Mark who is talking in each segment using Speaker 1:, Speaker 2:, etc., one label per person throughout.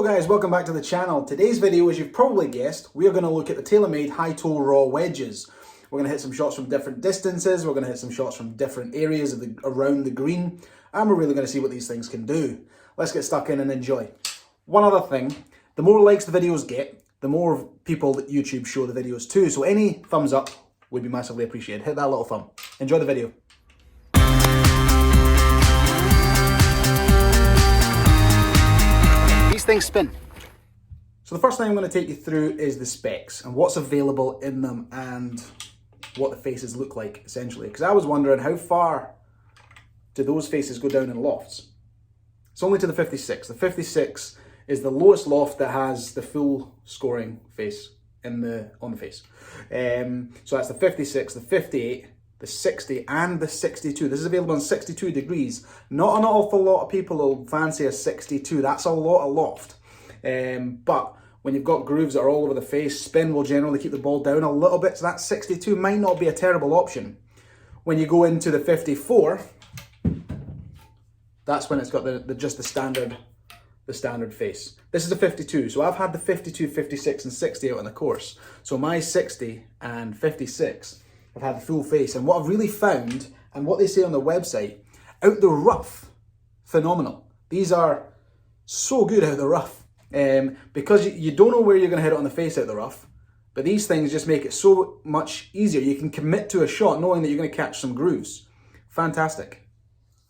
Speaker 1: So guys, welcome back to the channel. Today's video, as you've probably guessed, we are going to look at the Taylormade HITOE raw wedges. We're going to hit some shots from different distances, we're going to hit some shots from different areas of around the green, and we're really going to see what these things can do. Let's get stuck in and enjoy. One other thing, the more likes the videos get, the more people that YouTube show the videos to, so any thumbs up would be massively appreciated. Hit that little thumb. Enjoy the video. These things spin. So the first thing I'm going to take you through is the specs and what's available in them and what the faces look like, essentially. Because I was wondering, how far do those faces go down in lofts? It's only to the 56. The 56 is the lowest loft that has the full scoring face on the face. So that's the 56, the 58, the 60 and the 62. This is available in 62 degrees. Not an awful lot of people will fancy a 62. That's a lot of loft. But when you've got grooves that are all over the face, spin will generally keep the ball down a little bit. So that 62 might not be a terrible option. When you go into the 54, that's when it's got just the standard face. This is a 52. So I've had the 52, 56 and 60 out on the course. So my 60 and 56 I've had the full face, and what I've really found, and what they say on the website, out the rough, phenomenal. These are so good out the rough, because you don't know where you're going to hit it on the face out the rough, but these things just make it so much easier. You can commit to a shot knowing that you're going to catch some grooves. Fantastic.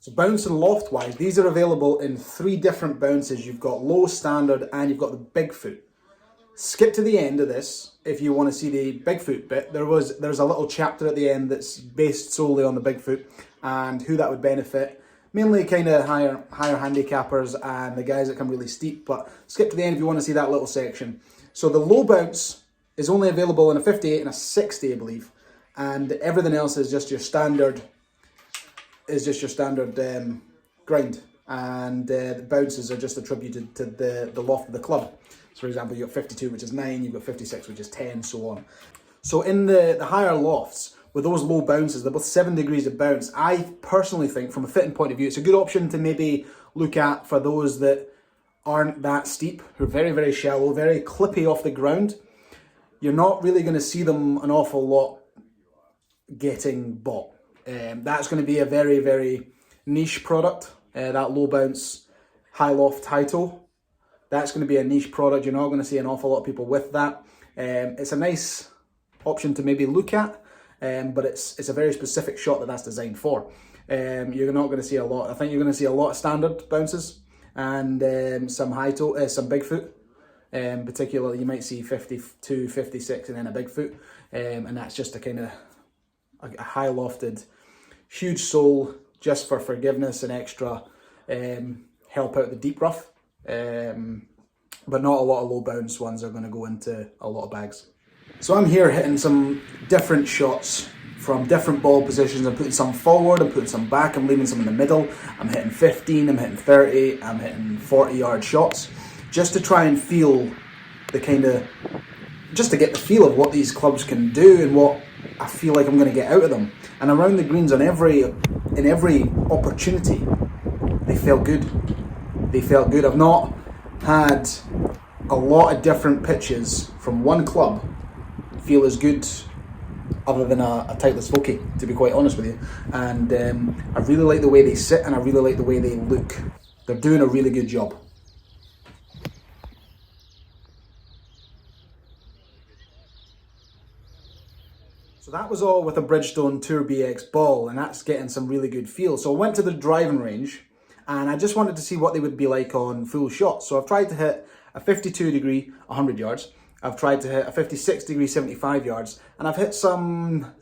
Speaker 1: So bounce and loft wise, these are available in 3 different bounces. You've got low, standard, and you've got the big foot. Skip to the end of this if you want to see the Bigfoot bit. There's a little chapter at the end that's based solely on the Bigfoot and who that would benefit. Mainly kind of higher handicappers and the guys that come really steep, but skip to the end if you want to see that little section. So the low bounce is only available in a 58 and a 60, I believe, and everything else is just your standard grind, and the bounces are just attributed to the loft of the club. So for example, you've got 52, which is 9, you've got 56, which is 10, so on. So in the higher lofts, with those low bounces, they're both 7 degrees of bounce. I personally think, from a fitting point of view, it's a good option to maybe look at for those that aren't that steep, who are very, very shallow, very clippy off the ground. You're not really going to see them an awful lot getting bought. That's going to be a very, very niche product, that low bounce, high loft HITOE. That's going to be a niche product. You're not going to see an awful lot of people with that. It's a nice option to maybe look at, but it's a very specific shot that's designed for. You're not going to see a lot. I think you're going to see a lot of standard bounces and some HITOE, some Bigfoot. Particularly, you might see 52, 56, and then a Bigfoot, and that's just a kind of a high lofted, huge sole, just for forgiveness and extra help out the deep rough. But not a lot of low bounce ones are going to go into a lot of bags. So I'm here hitting some different shots from different ball positions. I'm putting some forward, I'm putting some back, I'm leaving some in the middle. I'm hitting 15, I'm hitting 30, I'm hitting 40-yard shots, just to try and feel just to get the feel of what these clubs can do and what I feel like I'm going to get out of them. And around the greens in every opportunity, they felt good. They felt good. I've not had a lot of different pitches from one club feel as good other than a Titleist Vokey, to be quite honest with you. And I really like the way they sit and I really like the way they look. They're doing a really good job. So that was all with a Bridgestone Tour BX ball, and that's getting some really good feel. So I went to the driving range and I just wanted to see what they would be like on full shots. So I've tried to hit a 52 degree, 100 yards. I've tried to hit a 56 degree, 75 yards. And I've hit some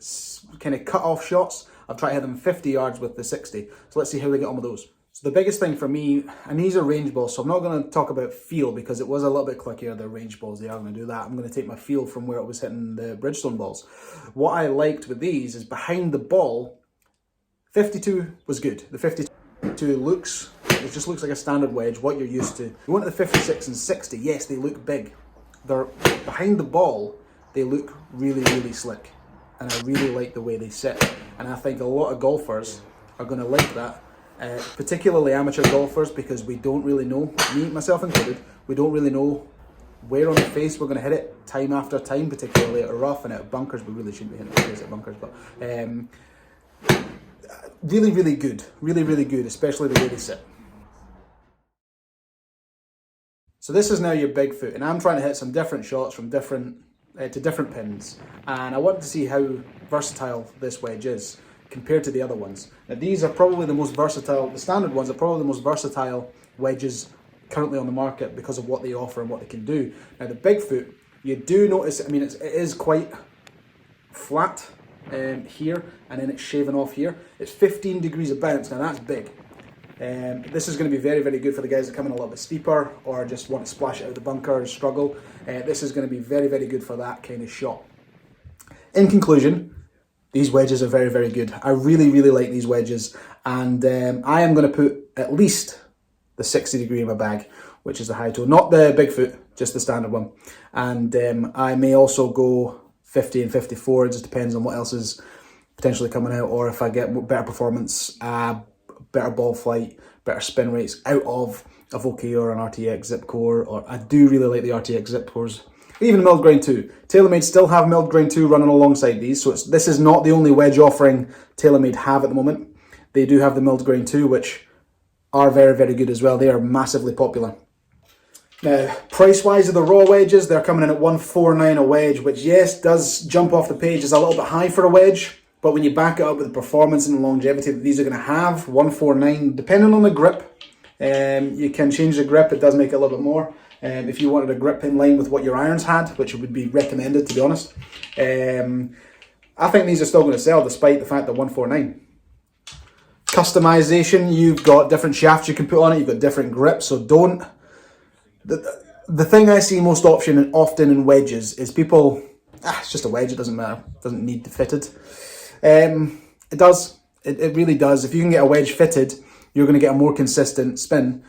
Speaker 1: kind of cut off shots. I've tried to hit them 50 yards with the 60. So let's see how they get on with those. So the biggest thing for me, and these are range balls, so I'm not going to talk about feel because it was a little bit clickier, the range balls. They are going to do that. I'm going to take my feel from where it was hitting the Bridgestone balls. What I liked with these is behind the ball, 52 was good. The 52 it just looks like a standard wedge, what you're used to. You went to the 56 and 60, yes, they look big. They're behind the ball, they look really, really slick. And I really like the way they sit. And I think a lot of golfers are going to like that. Particularly amateur golfers, because we don't really know, me, myself included, We don't really know where on the face we're going to hit it time after time, particularly at a rough and at bunkers. We really shouldn't be hitting the face at bunkers, but really, really good. Really, really good, especially the way they sit. So this is now your big foot, and I'm trying to hit some different shots from different pins, and I want to see how versatile this wedge is compared to the other ones. Now these are probably the most versatile, the standard ones are probably the most versatile wedges currently on the market because of what they offer and what they can do. Now the Bigfoot, you do notice, I mean, it is quite flat here, and then it's shaving off here. It's 15 degrees of bounce, now that's big. This is going to be very, very good for the guys that come in a little bit steeper or just want to splash it out of the bunker and struggle. This is going to be very, very good for that kind of shot. In conclusion, these wedges are very, very good. I really, really like these wedges, and I am going to put at least the 60 degree in my bag, which is the HITOE, not the Bigfoot, just the standard one. And I may also go 50 and 54, it just depends on what else is potentially coming out, or if I get better performance, better ball flight, better spin rates out of a Vokey or an RTX Zip Core, or I do really like the RTX Zip Cores. Even milled grain 2. Taylormade still have milled grain 2 running alongside these, so this is not the only wedge offering Taylormade have at the moment. They do have the milled grain 2, which are very, very good as well. They are massively popular. Now, price-wise of the raw wedges, they're coming in at $149 a wedge, which yes, does jump off the page, is a little bit high for a wedge, but when you back it up with the performance and the longevity that these are going to have, $149, depending on the grip, you can change the grip, it does make it a little bit more. If you wanted a grip in line with what your irons had, which would be recommended, to be honest. I think these are still going to sell despite the fact that $149. Customization, you've got different shafts you can put on it, you've got different grips, so don't... The thing I see most often in wedges is people, it's just a wedge, it doesn't matter, it doesn't need to fit it. It does, it really does. If you can get a wedge fitted, you're going to get a more consistent spin.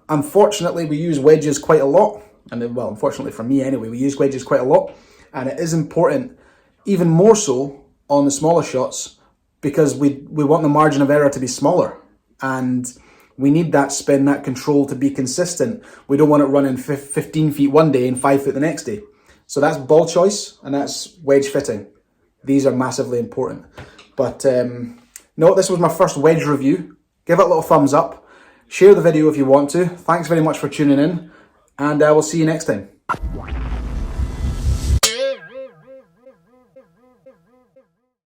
Speaker 1: Unfortunately, we use wedges quite a lot, and well, unfortunately for me anyway, we use wedges quite a lot, and it is important, even more so on the smaller shots, because we want the margin of error to be smaller, and we need that spin, that control to be consistent. We don't want it running 15 feet one day and 5 foot the next day. So that's ball choice, and that's wedge fitting. These are massively important. But no, this was my first wedge review. Give it a little thumbs up. Share the video if you want to. Thanks very much for tuning in, and I will see you next time.